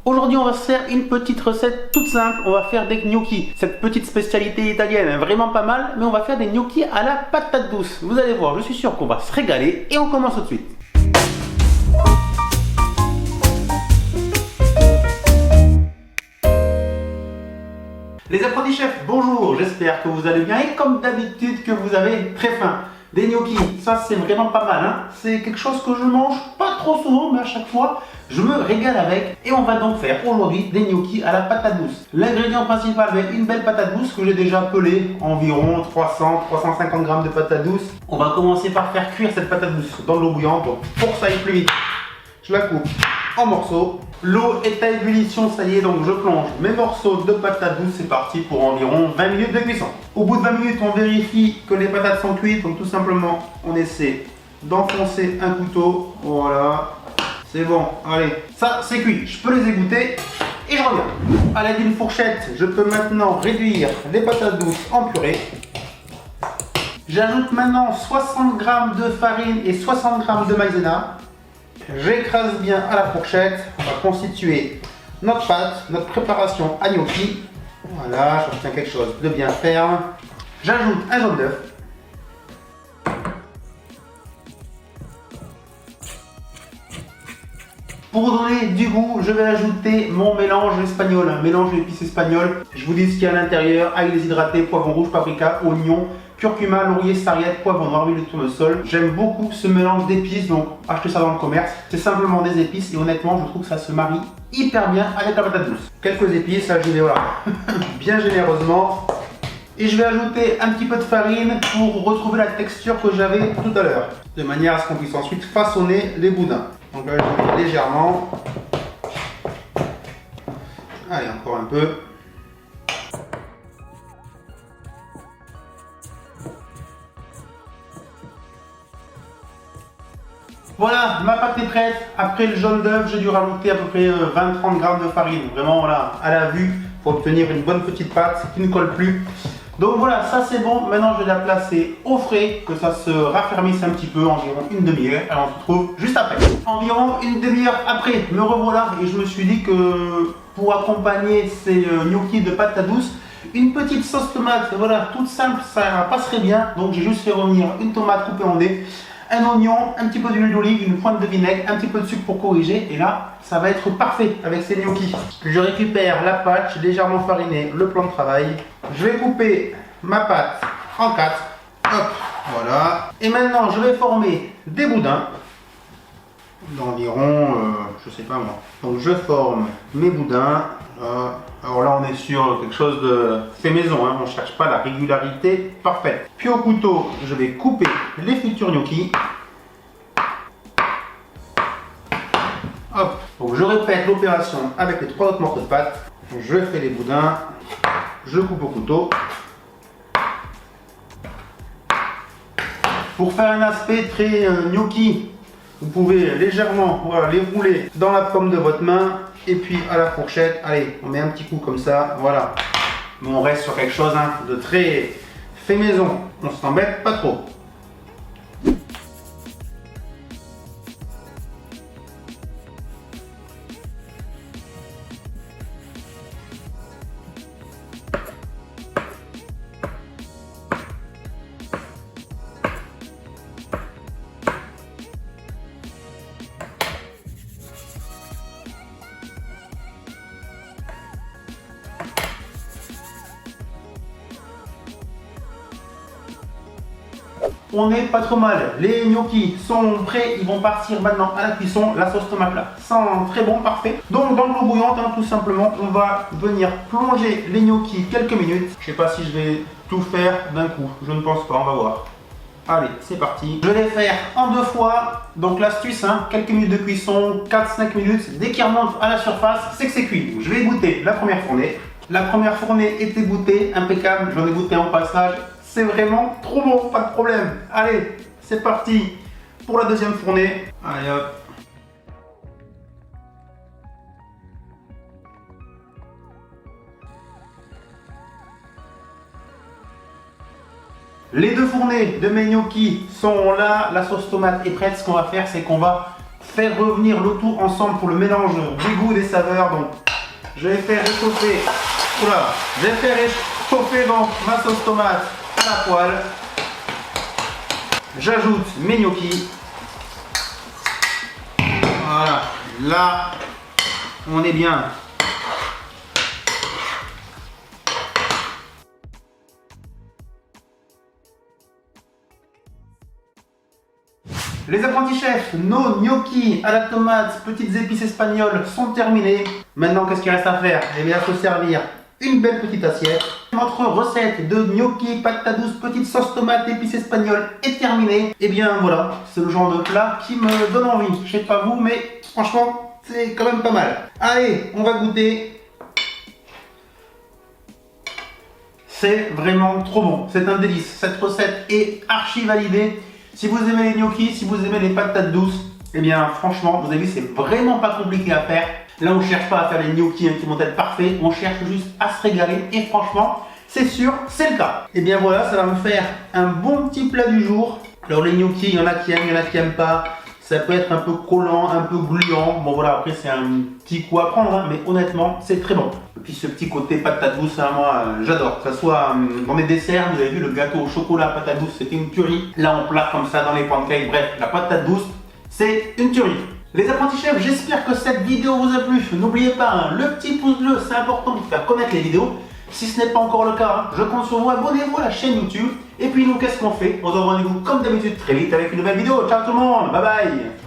Aujourd'hui, on va se faire une petite recette toute simple. On va faire des gnocchi. Cette petite spécialité italienne, vraiment pas mal, mais on va faire des gnocchi à la patate douce. Vous allez voir, je suis sûr qu'on va se régaler et on commence tout de suite. Les apprentis chefs, bonjour, j'espère que vous allez bien et comme d'habitude que vous avez très faim. Des gnocchis, ça c'est vraiment pas mal, hein. C'est quelque chose que je mange pas trop souvent, mais à chaque fois je me régale avec. Et on va donc faire aujourd'hui des gnocchis à la patate douce. L'ingrédient principal va être une belle patate douce que j'ai déjà pelée, environ 300-350 g de patate douce. On va commencer par faire cuire cette patate douce dans de l'eau bouillante. Donc pour que ça aille plus vite, je la coupe en morceaux. L'eau est à ébullition, ça y est, donc je plonge mes morceaux de patates douces. C'est parti pour environ 20 minutes de cuisson. Au bout de 20 minutes, on vérifie que les patates sont cuites. Donc tout simplement, on essaie d'enfoncer un couteau. Voilà, c'est bon, allez, ça c'est cuit. Je peux les égoutter et je reviens. À l'aide d'une fourchette, je peux maintenant réduire les patates douces en purée. J'ajoute maintenant 60 g de farine et 60 g de maïzena. J'écrase bien à la fourchette. On va constituer notre pâte, notre préparation à gnocchi. Voilà, je retiens quelque chose de bien ferme. J'ajoute un jaune d'œuf. Pour donner du goût, je vais ajouter mon mélange espagnol, un mélange d'épices espagnoles. Je vous dis ce qu'il y a à l'intérieur: ail déshydraté, poivron rouge, paprika, oignon, curcuma, laurier, sarriette, poivre noir, huile de tournesol. J'aime beaucoup ce mélange d'épices, donc achetez ça dans le commerce. C'est simplement des épices et honnêtement, je trouve que ça se marie hyper bien avec la patate douce. Quelques épices, là je vais voilà, bien généreusement. Et je vais ajouter un petit peu de farine pour retrouver la texture que j'avais tout à l'heure, de manière à ce qu'on puisse ensuite façonner les boudins. Donc là, je mets légèrement. Allez, encore un peu. Voilà, ma pâte est prête. Après le jaune d'œuf, j'ai dû rajouter à peu près 20-30 g de farine. Vraiment, voilà, à la vue, pour obtenir une bonne petite pâte qui ne colle plus. Donc voilà, ça c'est bon. Maintenant, je vais la placer au frais, que ça se raffermisse un petit peu, environ une demi-heure. Alors, on se retrouve juste après. Environ une demi-heure après, me revoilà. Et je me suis dit que pour accompagner ces gnocchis de patate douce, une petite sauce tomate, voilà, toute simple, ça passerait bien. Donc, j'ai juste fait revenir une tomate coupée en dés, un oignon, un petit peu d'huile d'olive, une pointe de vinaigre, un petit peu de sucre pour corriger. Et là, ça va être parfait avec ces gnocchis. Je récupère la pâte, j'ai légèrement fariné le plan de travail. Je vais couper ma pâte en 4. Hop, voilà. Et maintenant, je vais former des boudins d'environ, je sais pas moi. Donc, je forme mes boudins. Alors là, on est sur quelque chose de fait maison, hein. On ne cherche pas la régularité parfaite. Puis au couteau, je vais couper les futurs gnocchis. Hop. Donc je répète l'opération avec les 3 autres morceaux de pâte. Je fais les boudins, je coupe au couteau. Pour faire un aspect très gnocchi, vous pouvez légèrement, voilà, les rouler dans la paume de votre main. Et puis à la fourchette, allez, on met un petit coup comme ça, voilà. Mais on reste sur quelque chose, hein, de très fait maison. On s'embête pas trop. On n'est pas trop mal, les gnocchis sont prêts, ils vont partir maintenant à la cuisson. La sauce tomate là sent très bon, parfait. Donc dans l'eau bouillante, hein, tout simplement, on va venir plonger les gnocchis quelques minutes. Je sais pas si je vais tout faire d'un coup, je ne pense pas, on va voir. Allez, c'est parti. Je vais faire en 2 fois. Donc l'astuce, hein, quelques minutes de cuisson, 4-5 minutes. Dès qu'il remonte à la surface, c'est que c'est cuit. Je vais égoutter la première fournée. La première fournée est égoutée, impeccable, j'en ai goûté en passage. C'est vraiment trop bon, pas de problème. Allez, c'est parti pour la deuxième fournée. Allez hop. Les 2 fournées de mes gnocchis sont là, la sauce tomate est prête. Ce qu'on va faire, c'est qu'on va faire revenir le tout ensemble pour le mélange des goûts, des saveurs. Donc, je vais faire réchauffer, donc ma sauce tomate à la poêle. J'ajoute mes gnocchis. Voilà, là, on est bien. Les apprentis chefs, nos gnocchis à la tomate, petites épices espagnoles sont terminés. Maintenant, qu'est-ce qu'il reste à faire? Eh bien, il faut servir une belle petite assiette. Notre recette de gnocchi, patates douces, petite sauce tomate, épices espagnoles est terminée. Et bien voilà, c'est le genre de plat qui me donne envie. Je sais pas vous, mais franchement, c'est quand même pas mal. Allez, on va goûter. C'est vraiment trop bon, c'est un délice. Cette recette est archi validée. Si vous aimez les gnocchis, si vous aimez les patates douces, eh bien franchement, vous avez vu, c'est vraiment pas compliqué à faire. Là, on ne cherche pas à faire les gnocchis qui vont être parfaits, on cherche juste à se régaler et franchement, c'est sûr, c'est le cas. Et bien voilà, ça va me faire un bon petit plat du jour. Alors les gnocchis, il y en a qui aiment, il y en a qui n'aiment pas. Ça peut être un peu collant, un peu gluant. Bon voilà, après c'est un petit coup à prendre, hein, mais honnêtement, c'est très bon. Et puis ce petit côté patate douce, hein, moi j'adore. Que ce soit dans les desserts, vous avez vu le gâteau au chocolat patate douce, c'était une tuerie. Là on plate comme ça dans les pancakes, bref, la patate douce, c'est une tuerie. Les apprentis chefs, j'espère que cette vidéo vous a plu. N'oubliez pas, hein, le petit pouce bleu, c'est important pour faire connaître les vidéos. Si ce n'est pas encore le cas, je compte sur vous, abonnez-vous à la chaîne YouTube. Et puis nous, qu'est-ce qu'on fait? On se donne rendez-vous comme d'habitude très vite avec une nouvelle vidéo. Ciao tout le monde, bye bye.